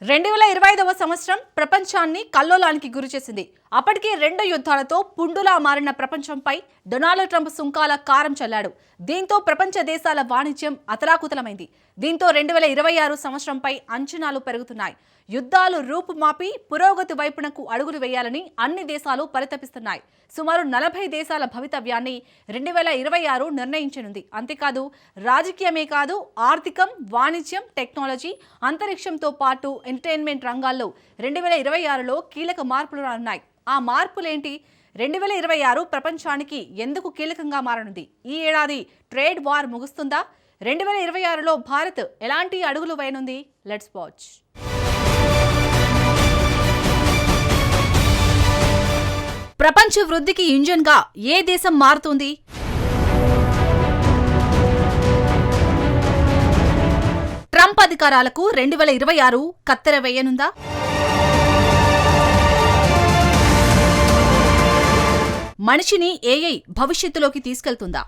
2025వ సంవత్సరం ప్రపంచాన్ని కల్లోలానికి గురిచేసింది. అప్పటికే 2 యుద్ధాలతో పుండులా మారిన ప్రపంచంపై డొనాల్డ్ ట్రంప్ సుంకాల కారం చల్లాడు. దీంతో ప్రపంచ దేశాల వాణిజ్యం అతలాకుతలమైంది. దీంతో 2026 సంవత్సరంపై అంచనాలు పెరుగుతున్నాయి. యుద్ధాలు రూపుమాపి పురోగతి వైపునకు అడుగులు వేయాలని అన్ని దేశాలు పరితపిస్తున్నాయి. సుమారు 40 దేశాల భవితవ్యాన్ని 2026 నిర్ణయించనుంది. అంతేకాదు రాజకీయమే కాదు, ఆర్థికం, వాణిజ్యం, టెక్నాలజీ, అంతరిక్షంతో పాటు ఎంటర్టైన్మెంట్ రంగాల్లో 2026లో కీలక మార్పులు రానున్నాయి. ఆ మార్పులేంటి? 2026 ప్రపంచానికి ఎందుకు కీలకంగా మారనుంది? ఈ ఏడాది ట్రేడ్ వార్ ముగుస్తుందా? 2026లో భారత్ ఎలాంటి అడుగులు వేయనుంది? Let's watch. ప్రపంచ వృద్ధికి ఇంజన్గా ఏ దేశం మారుతుంది? ట్రంప్ అధికారాలకు 2026 కత్తెర వేయనుందా? మనిషిని ఏఐ భవిష్యత్తులోకి తీసుకెళ్తుందా?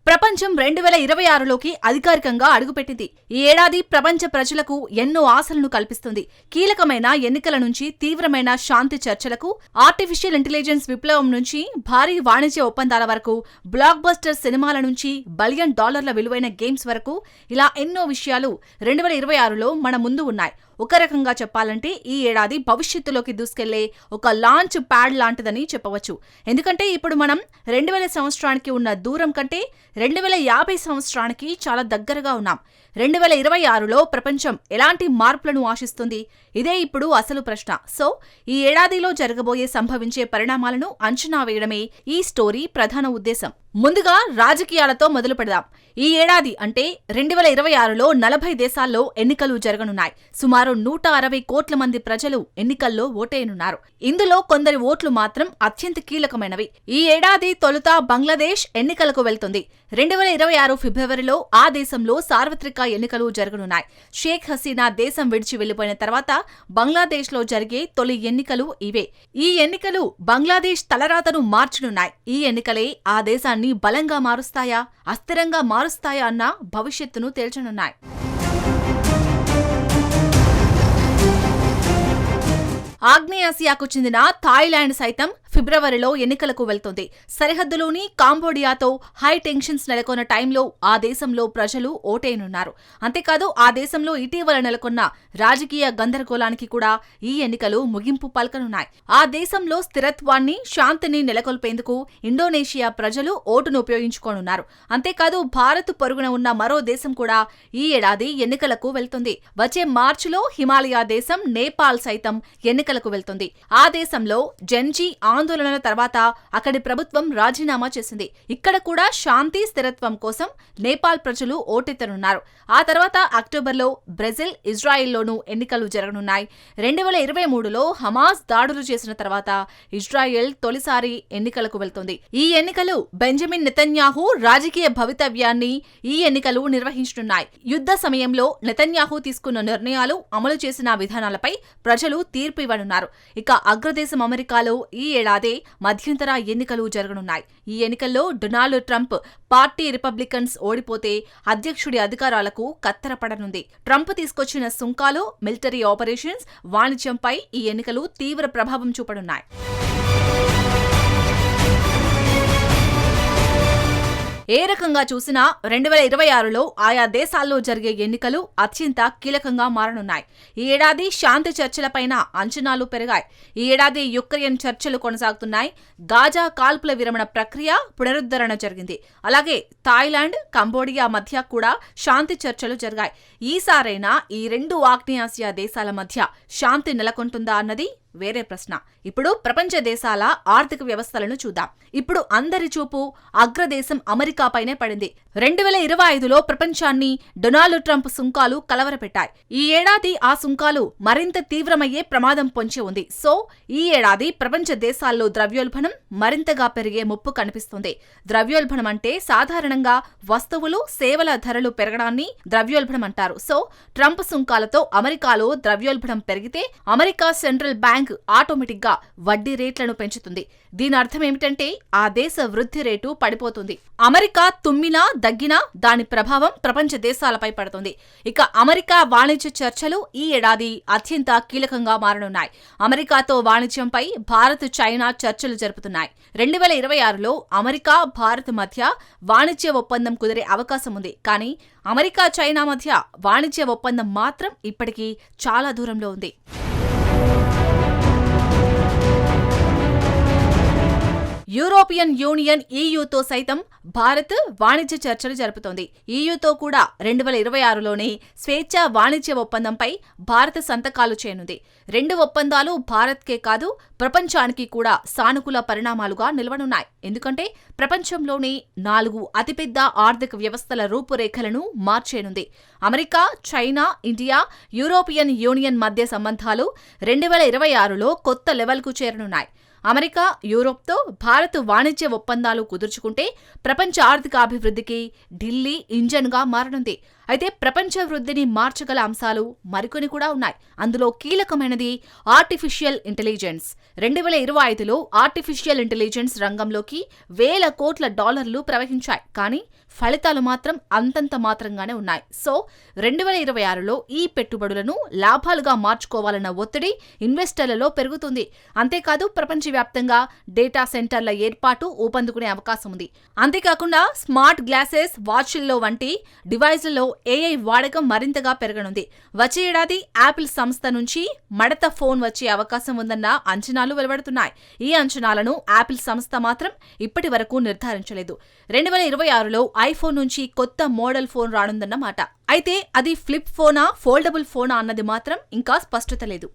ప్రపంచం 2026లోకి అధికారికంగా అడుగుపెట్టింది. ఈ ఏడాది ప్రపంచ ప్రజలకు ఎన్నో ఆశలను కల్పిస్తుంది. కీలకమైన ఎన్నికల నుంచి తీవ్రమైన శాంతి చర్చలకు, ఆర్టిఫిషియల్ ఇంటెలిజెన్స్ విప్లవం నుంచి భారీ వాణిజ్య ఒప్పందాల వరకు, బ్లాక్ బస్టర్ సినిమాల నుంచి $1 బిలియన్ విలువైన గేమ్స్ వరకు ఇలా ఎన్నో విషయాలు 2026లో మన ముందు ఉన్నాయి. ఒక రకంగా చెప్పాలంటే ఈ ఏడాది భవిష్యత్తులోకి దూసుకెళ్లే ఒక లాంచ్ ప్యాడ్ లాంటిదని చెప్పవచ్చు. ఎందుకంటే ఇప్పుడు మనం 2000 సంవత్సరానికి ఉన్న దూరం కంటే 2050 సంవత్సరానికి చాలా దగ్గరగా ఉన్నాం. 2026లో ప్రపంచం ఎలాంటి మార్పులను ఆశిస్తుంది? ఇదే ఇప్పుడు అసలు ప్రశ్న. సో ఈ ఏడాదిలో జరగబోయే సంభవించే పరిణామాలను అంచనా వేయడమే ఈ స్టోరీ ప్రధాన ఉద్దేశం. ముందుగా రాజకీయాలతో మొదలు పెడదాం. ఈ ఏడాది అంటే 2026లో 40 దేశాల్లో ఎన్నికలు జరగనున్నాయి. సుమారు 160 కోట్ల మంది ప్రజలు ఎన్నికల్లో ఓటేయనున్నారు. ఇందులో కొందరి ఓట్లు మాత్రం అత్యంత కీలకమైనవి. ఈ ఏడాది తొలుత బంగ్లాదేశ్ ఎన్నికలకు వెళ్తుంది. 2026 ఫిబ్రవరిలో ఆ దేశంలో సార్వత్రిక ఎన్నికలు జరగనున్నాయి. షేక్ హసీనా దేశం విడిచి వెళ్లిపోయిన తర్వాత బంగ్లాదేశ్లో జరిగే తొలి ఎన్నికలు ఇవే. ఈ ఎన్నికలు బంగ్లాదేశ్ తలరాతను మార్చనున్నాయి. ఈ ఎన్నికలే ఆ దేశాన్ని బలంగా మారుస్తాయా, అస్థిరంగా మారుస్తాయా అన్న భవిష్యత్తును తేల్చనున్నాయి. ఆగ్నేయాసియాకు చెందిన థాయిలాండ్ సైతం ఫిబ్రవరిలో ఎన్నికలకు వెళ్తుంది. సరిహద్దులోని కాంబోడియాతో హై టెన్షన్స్ నెలకొన్న టైంలో ఆ దేశంలో ప్రజలు ఓటేయనున్నారు. అంతేకాదు ఆ దేశంలో ఇటీవల నెలకొన్న రాజకీయ గందరగోళానికి కూడా ఈ ఎన్నికలు ముగింపు పలకనున్నాయి. ఆ దేశంలో స్థిరత్వాన్ని, శాంతిని నెలకొల్పేందుకు ఇండోనేషియా ప్రజలు ఓటును ఉపయోగించుకోనున్నారు. అంతేకాదు భారత్ పొరుగున ఉన్న మరో దేశం కూడా ఈ ఏడాది ఎన్నికలకు వెళ్తుంది. వచ్చే మార్చిలో హిమాలయ దేశం నేపాల్ సైతం ఎన్నికలకు వెళ్తుంది. ఆ దేశంలో జెన్జీ ఆందోళనల తర్వాత అక్కడి ప్రభుత్వం రాజీనామా చేసింది. ఇక్కడ కూడా శాంతి, స్థిరత్వం కోసం నేపాల్ ప్రజలు ఓటెత్తనున్నారు. ఆ తర్వాత అక్టోబర్లో బ్రెజిల్, ఇజ్రాయెల్లోనూ ఎన్నికలు జరగనున్నాయి. 2023లో హమాస్ దాడులు చేసిన తర్వాత ఇజ్రాయెల్ తొలిసారి ఎన్నికలకు వెళ్తుంది. ఈ ఎన్నికలు బెంజమిన్ నెతన్యాహు రాజకీయ భవితవ్యాన్ని ఈ ఎన్నికలు నిర్వహించనున్నాయి. యుద్ధ సమయంలో నెతన్యాహు తీసుకున్న నిర్ణయాలు, అమలు చేసిన విధానాలపై ప్రజలు తీర్పు ఇవ్వనున్నారు. ఇక అగ్రదేశం అమెరికాలో ఈ ఏడాది మధ్యంతర ఎన్నికలు జరగనున్నాయి. ఈ ఎన్నికల్లో డొనాల్డ్ ట్రంప్ పార్టీ రిపబ్లికన్స్ ఓడిపోతే అధ్యక్షుడి అధికారాలకు కత్తెర పడనుంది. ట్రంప్ తీసుకొచ్చిన సుంకాలు, మిలిటరీ ఆపరేషన్స్, వాణిజ్యంపై ఈ ఎన్నికలు తీవ్ర ప్రభావం చూపనున్నాయి. ఏ రకంగా చూసినా 2026లో ఆయా దేశాల్లో జరిగే ఎన్నికలు అత్యంత కీలకంగా మారనున్నాయి. ఈ ఏడాది శాంతి చర్చలపైన అంచనాలు పెరిగాయి. ఈ ఏడాది యుక్రెయిన్ చర్చలు కొనసాగుతున్నాయి. గాజా కాల్పుల విరమణ ప్రక్రియ పునరుద్ధరణ జరిగింది. అలాగే థాయిలాండ్, కంబోడియా మధ్య కూడా శాంతి చర్చలు జరిగాయి. ఈసారైనా ఈ 2 ఆగ్నేయాసియా దేశాల మధ్య శాంతి నెలకొంటుందా అన్నది వేరే ప్రశ్న. ఇప్పుడు ప్రపంచ దేశాల ఆర్థిక వ్యవస్థలను చూద్దాం. ఇప్పుడు అందరి చూపు అగ్రదేశం అమెరికాపైనే పడింది. 2025లో ప్రపంచాన్ని డొనాల్డ్ ట్రంప్ సుంకాలు కలవరపెట్టాయి. ఈ ఏడాది ఆ సుంకాలు మరింత తీవ్రమయ్యే ప్రమాదం పొంచి ఉంది. సో ఈ ఏడాది ప్రపంచ దేశాల్లో ద్రవ్యోల్బణం మరింతగా పెరిగే ముప్పు కనిపిస్తుంది. ద్రవ్యోల్బణం అంటే సాధారణంగా వస్తువులు, సేవల ధరలు పెరగడాన్ని ద్రవ్యోల్బణం అంటారు. సో ట్రంప్ సుంకాలతో అమెరికాలో ద్రవ్యోల్బణం పెరిగితే America central bank bank automatic గా వడ్డీ రేట్లను పెంచుతుంది. దీని అర్థం ఏమిటంటే ఆ దేశ వృద్ధి రేటు పడిపోతుంది. అమెరికా తుమ్మినా దగ్గినా దాని ప్రభావం ప్రపంచ దేశాలపై పడుతుంది. ఇక అమెరికా వాణిజ్య చర్చలు ఈ ఏడాది అత్యంత కీలకంగా మారనున్నాయి. అమెరికాతో వాణిజ్యంపై భారత్, చైనా చర్చలు జరుపుతున్నాయి. 2026లో అమెరికా, భారత్ మధ్య వాణిజ్య ఒప్పందం కుదిరే అవకాశం ఉంది. కానీ అమెరికా, చైనా మధ్య వాణిజ్య ఒప్పందం మాత్రం ఇప్పటికీ చాలా దూరంలో ఉంది. యూరోపియన్ యూనియన్ ఈయూతో సైతం భారత్ వాణిజ్య చర్చలు జరుపుతోంది. ఈయూతో కూడా 2026లోనే స్వేచ్ఛా వాణిజ్య ఒప్పందంపై భారత్ సంతకాలు చేయనుంది. 2 ఒప్పందాలు భారత్కే కాదు ప్రపంచానికి కూడా సానుకూల పరిణామాలుగా నిలవనున్నాయి. ఎందుకంటే ప్రపంచంలోని 4 అతిపెద్ద ఆర్థిక వ్యవస్థల రూపురేఖలను మార్చేనుంది. America, China, India, European Union మధ్య సంబంధాలు 2026లో కొత్త లెవెల్కు చేరనున్నాయి. అమెరికా, యూరోప్తో భారత్ వాణిజ్య ఒప్పందాలు కుదుర్చుకుంటే ప్రపంచ ఆర్థికాభివృద్ధికి ఢిల్లీ ఇంజన్గా మారనుంది. అయితే ప్రపంచ వృద్ధిని మార్చగల అంశాలు మరికొన్ని కూడా ఉన్నాయి. అందులో కీలకమైనది ఆర్టిఫిషియల్ ఇంటెలిజెన్స్. 2025లో ఆర్టిఫిషియల్ ఇంటెలిజెన్స్ రంగంలోకి $1,000 కోట్ల ప్రవహించాయి. కానీ ఫలితాలు మాత్రం అంతంత మాత్రంగానే ఉన్నాయి. సో 2026లో ఈ పెట్టుబడులను లాభాలుగా మార్చుకోవాలన్న ఒత్తిడి ఇన్వెస్టర్లలో పెరుగుతుంది. అంతేకాదు ప్రపంచవ్యాప్తంగా డేటా సెంటర్ల ఏర్పాటు ఊపందుకునే అవకాశం ఉంది. అంతేకాకుండా స్మార్ట్ గ్లాసెస్, వాచ్ల్లో వంటి డివైజ్లలో AI వాడకం మరింతగా పెరగనుంది. వచ్చే ఏడాది యాపిల్ సంస్థ నుంచి మడత ఫోన్ వచ్చే అవకాశం ఉందన్న అంచనాలు వెలువడుతున్నాయి. ఈ అంచనాలను యాపిల్ సంస్థ మాత్రం ఇప్పటి వరకు నిర్ధారించలేదు. 2026లో ఐఫోన్ నుంచి కొత్త మోడల్ ఫోన్ రానుందన్నమాట. అయితే అది ఫ్లిప్ ఫోనా, ఫోల్డబుల్ ఫోనా అన్నది మాత్రం ఇంకా స్పష్టత లేదు.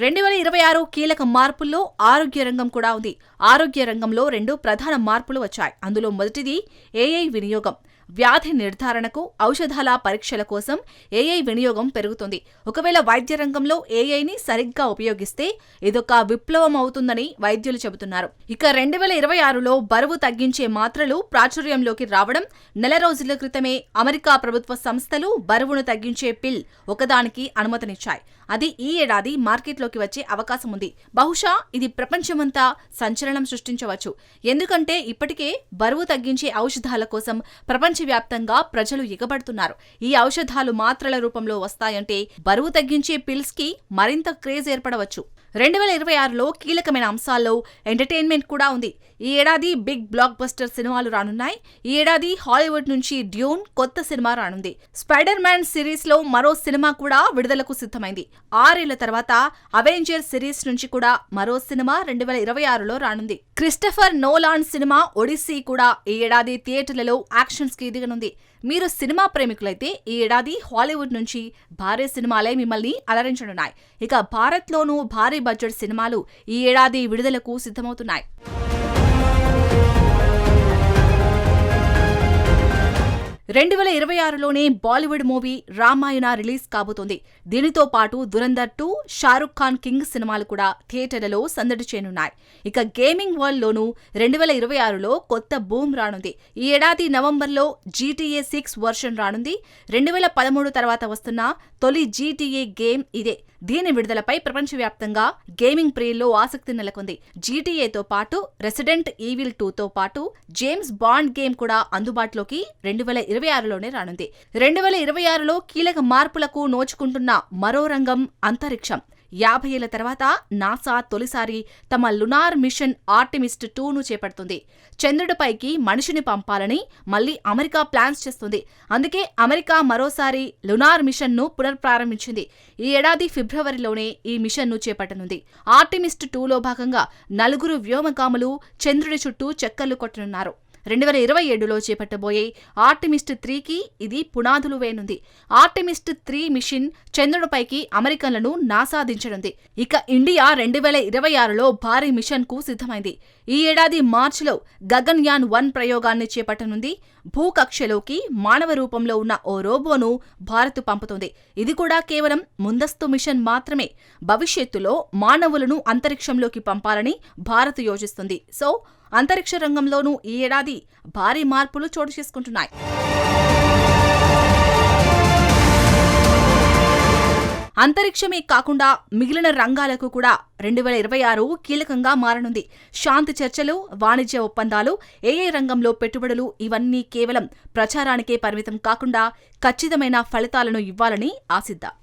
2026 కీలక మార్పుల్లో ఆరోగ్య రంగం కూడా ఉంది. ఆరోగ్య రంగంలో 2 ప్రధాన మార్పులు వచ్చాయి. అందులో మొదటిది AI వినియోగం. వ్యాధి నిర్ధారణకు, ఔషధాల పరీక్షల కోసం AI వినియోగం పెరుగుతుంది. ఒకవేళ వైద్య రంగంలో AIని సరిగ్గా ఉపయోగిస్తే ఇదొక విప్లవం అవుతుందని వైద్యులు చెబుతున్నారు. ఇక 2026లో బరువు తగ్గించే మాత్రలు ప్రాచుర్యంలోకి రావడం, నెల రోజుల క్రితమే అమెరికా ప్రభుత్వ సంస్థలు బరువును తగ్గించే పిల్ ఒకదానికి అనుమతినిచ్చాయి. అది ఈ ఏడాది మార్కెట్లోకి వచ్చే అవకాశం ఉంది. బహుశా ఇది ప్రపంచమంతా సంచలనం సృష్టించవచ్చు. ఎందుకంటే ఇప్పటికే బరువు తగ్గించే ఔషధాల కోసం ప్రపంచవ్యాప్తంగా ప్రజలు ఎగబడుతున్నారు. ఈ ఔషధాలు మాత్రల రూపంలో వస్తాయంటే బరువు తగ్గించే పిల్స్ కి మరింత క్రేజ్ ఏర్పడవచ్చు. 2026లో కీలకమైన అంశాల్లో ఎంటర్టైన్మెంట్ కూడా ఉంది. ఈ ఏడాది బిగ్ బ్లాక్ బస్టర్ సినిమాలు రానున్నాయి. ఈ ఏడాది హాలీవుడ్ నుంచి డ్యూన్ కొత్త సినిమా రానుంది. స్పైడర్ మ్యాన్ సిరీస్ లో మరో సినిమా కూడా విడుదలకు సిద్ధమైంది. 6 ఏళ్ల తర్వాత అవెంజర్ సిరీస్ నుంచి కూడా మరో సినిమా 2026లో రానుంది. క్రిస్టఫర్ నోలాన్ సినిమా ఒడిస్సీ కూడా ఈ ఏడాది థియేటర్లలో యాక్షన్స్ కి దిగనుంది. మీరు సినిమా ప్రేమికులైతే ఈ ఏడాది హాలీవుడ్ నుంచి భారీ సినిమాలే మిమ్మల్ని అలరించనున్నాయి. ఇక భారత్లోనూ భారీ బడ్జెట్ సినిమాలు ఈ ఏడాది విడుదలకు సిద్ధమవుతున్నాయి. 2026లోనే బాలీవుడ్ మూవీ రామాయణ రిలీజ్ కాబోతోంది. దీనితో పాటు దురంధర్ 2, షారుఖ్ ఖాన్ కింగ్ సినిమాలు కూడా థియేటర్లలో సందడి చేయనున్నాయి. ఇక గేమింగ్ వరల్డ్ లోనూ 2026లో కొత్త బూమ్ రానుంది. ఈ ఏడాది నవంబర్లో GTA 6 వర్షన్ రానుంది. 2013 తర్వాత వస్తున్న తొలి GTA గేమ్ ఇదే. దీని విడుదలపై ప్రపంచవ్యాప్తంగా గేమింగ్ ప్రియుల్లో ఆసక్తి నెలకొంది. GTAతో పాటు రెసిడెంట్ ఈవిల్ 2తో పాటు జేమ్స్ బాండ్ గేమ్ కూడా అందుబాటులోకి 2026లోనే రానుంది. 2026లో కీలక మార్పులకు నోచుకుంటున్న మరో రంగం అంతరిక్షం. 50 ఏళ్ల తర్వాత నాసా తొలిసారి తమ లునార్ మిషన్ ఆర్టెమిస్ 2ను చేపడుతుంది. చంద్రుడిపైకి మనిషిని పంపాలని మళ్లీ అమెరికా ప్లాన్స్ చేస్తుంది. అందుకే అమెరికా మరోసారి లునార్ మిషన్ను పునఃప్రారంభించింది. ఈ ఏడాది ఫిబ్రవరిలోనే ఈ మిషన్ను చేపట్టనుంది. ఆర్టెమిస్ 2లో భాగంగా 4 వ్యోమగాములు చంద్రుడి చుట్టూ చక్కర్లు కొట్టనున్నారు. 2027లో చేపట్టబోయే ఆర్టెమిస్ 3కి ఇది పునాదులు వేయనుంది. ఆర్టెమిస్ 3 మిషన్ చంద్రుడిపైకి అమెరికన్లను నాసా దించనుంది. ఇక ఇండియా 2026లో భారీ మిషన్ కు సిద్ధమైంది. ఈ ఏడాది మార్చిలో గగన్యాన్ 1 ప్రయోగాన్ని చేపట్టనుంది. భూకక్షలోకి మానవ రూపంలో ఉన్న ఓ రోబోను భారత్ పంపుతుంది. ఇది కూడా కేవలం ముందస్తు మిషన్ మాత్రమే. భవిష్యత్తులో మానవులను అంతరిక్షంలోకి పంపాలని భారత్ యోచిస్తుంది. సో అంతరిక్ష రంగంలోనూ ఈ ఏడాది భారీ మార్పులు చోటు చేసుకుంటున్నాయి. అంతరిక్షమే కాకుండా మిగిలిన రంగాలకు కూడా 2026 కీలకంగా మారనుంది. శాంతి చర్చలు, వాణిజ్య ఒప్పందాలు, ఏఐ రంగంలో పెట్టుబడులు ఇవన్నీ కేవలం ప్రచారానికే పరిమితం కాకుండా ఖచ్చితమైన ఫలితాలను ఇవ్వాలని ఆశిద్దాం.